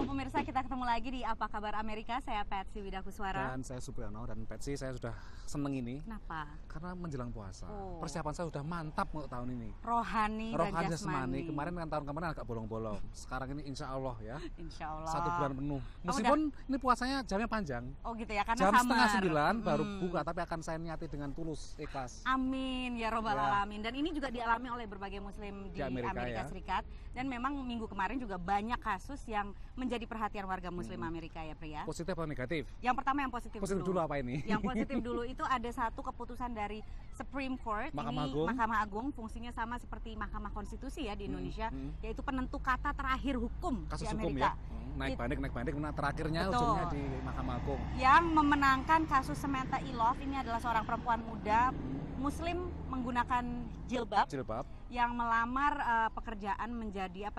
Assalamualaikum pemirsa, kita ketemu lagi di Apa Kabar Amerika. Saya Patsy Widakuswara. Dan saya Supriyono. Dan Patsy, saya sudah seneng ini. Kenapa? Karena menjelang puasa. Oh. Persiapan saya sudah mantap untuk tahun ini. Rohani dan jasmani. Kemarin kan tahun kemarin agak bolong-bolong. Sekarang ini insya Allah ya. Insya Allah. 1 bulan penuh. Meskipun ini puasanya jamnya panjang. Oh gitu ya, karena jam summer. 8:30 baru buka, tapi akan saya niati dengan tulus, ikhlas. Amin ya robbal alamin. Dan ini juga dialami oleh berbagai muslim di Amerika ya. Serikat. Dan memang minggu kemarin juga banyak kasus yang menjadi perhatian warga muslim Amerika ya pria. Positif atau negatif? Yang pertama yang positif dulu apa ini? Yang positif dulu itu ada satu keputusan dari Supreme Court. Mahkamah Agung, fungsinya sama seperti Mahkamah Konstitusi ya di Indonesia, yaitu penentu kata terakhir hukum kasus di Amerika. Hukum ya? Naik banding, terakhirnya ujungnya di Mahkamah Agung. Yang memenangkan kasus Samantha Ilov, ini adalah seorang perempuan muda muslim menggunakan jilbab yang melamar pekerjaan menjadi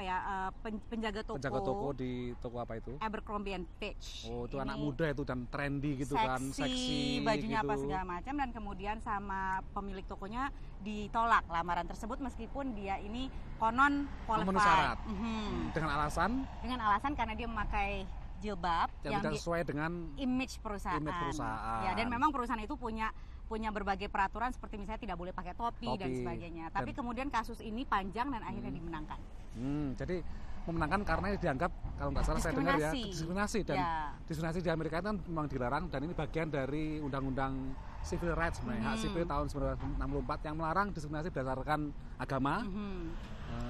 penjaga toko di toko apa itu? Abercrombie and Fitch. Oh, itu anak muda itu dan trendy gitu seksi, bajunya gitu. apa segala macam, dan kemudian sama pemilik tokonya ditolak lamaran tersebut meskipun dia ini konon qualified. Dengan alasan karena dia memakai jilbab yang tidak sesuai dengan image perusahaan. Ya, dan memang perusahaan itu punya berbagai peraturan seperti misalnya tidak boleh pakai topi dan sebagainya. Tapi kemudian kasus ini panjang dan akhirnya dimenangkan. Jadi memenangkan karena dianggap, kalau nggak salah saya dengar ya, diskriminasi, dan diskriminasi di Amerika itu kan memang dilarang, dan ini bagian dari Undang-Undang Civil Rights sebenarnya, hak sipil tahun 1964 yang melarang diskriminasi berdasarkan agama,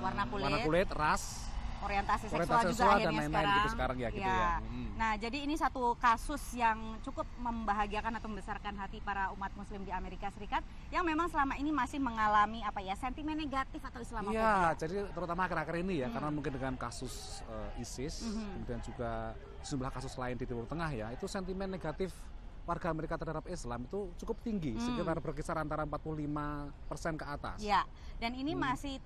warna kulit, ras, orientasi seksual juga akhirnya dan lain-lain gitu sekarang ya gitu ya. Nah, jadi ini satu kasus yang cukup membahagiakan atau membesarkan hati para umat muslim di Amerika Serikat yang memang selama ini masih mengalami sentimen negatif atau Islamofobia. Iya, jadi terutama akhir-akhir ini ya, karena mungkin dengan kasus ISIS, kemudian juga sejumlah kasus lain di Timur Tengah ya, itu sentimen negatif warga Amerika terhadap Islam itu cukup tinggi, sekitar berkisar antara 45% ke atas. Ya, dan ini masih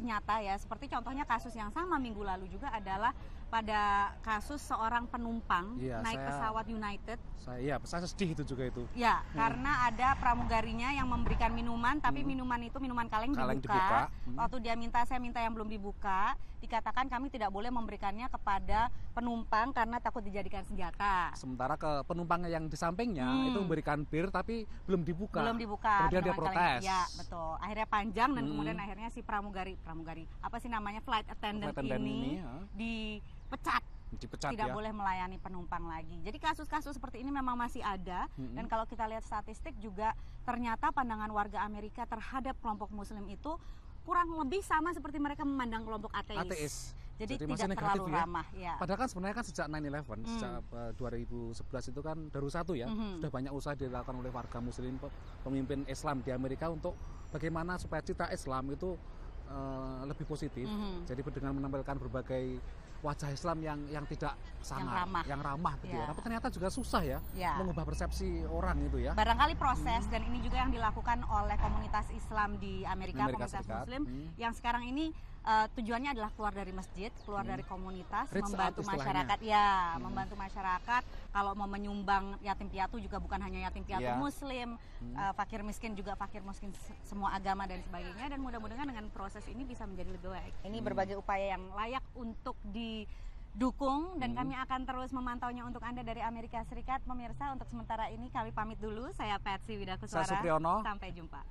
nyata ya. Seperti contohnya kasus yang sama minggu lalu juga adalah pada kasus seorang penumpang naik pesawat United. Saya sedih itu juga itu. Ya, karena ada pramugarinya yang memberikan minuman, tapi minuman itu minuman kaleng dibuka. Waktu saya minta yang belum dibuka, dikatakan kami tidak boleh memberikannya kepada penumpang karena takut dijadikan senjata. Sementara ke penumpang yang di sampingnya itu memberikan bir tapi belum dibuka. Kemudian dia protes. Ya, betul. Akhirnya panjang dan kemudian akhirnya si pramugari apa sih namanya, flight attendant ini dipecat. Tidak boleh melayani penumpang lagi. Jadi kasus-kasus seperti ini memang masih ada, dan kalau kita lihat statistik juga ternyata pandangan warga Amerika terhadap kelompok muslim itu kurang lebih sama seperti mereka memandang kelompok ateis. Jadi tidak terlalu ramah ya. Padahal kan sebenarnya kan sejak 9/11, sejak 2011 itu kan baru satu ya, sudah banyak usaha dilakukan oleh warga muslim, pemimpin Islam di Amerika untuk bagaimana supaya citra Islam itu lebih positif. Jadi dengan menampilkan berbagai wajah Islam yang tidak sangar, yang ramah gitu ya. Tapi ternyata juga susah ya mengubah persepsi orang itu ya. Barangkali proses, dan ini juga yang dilakukan oleh komunitas Islam di Amerika komunitas Muslim yang sekarang ini tujuannya adalah keluar dari masjid, keluar dari komunitas, membantu masyarakat. Membantu masyarakat. Kalau mau menyumbang yatim piatu juga bukan hanya yatim piatu Muslim, fakir miskin juga fakir miskin semua agama dan sebagainya. Dan mudah-mudahan dengan proses ini bisa menjadi lebih baik. Ini berbagai upaya yang layak untuk didukung, dan kami akan terus memantaunya untuk Anda dari Amerika Serikat. Pemirsa, untuk sementara ini kami pamit dulu. Saya Patsy Widakuswara. Saya Supriyono. Sampai jumpa.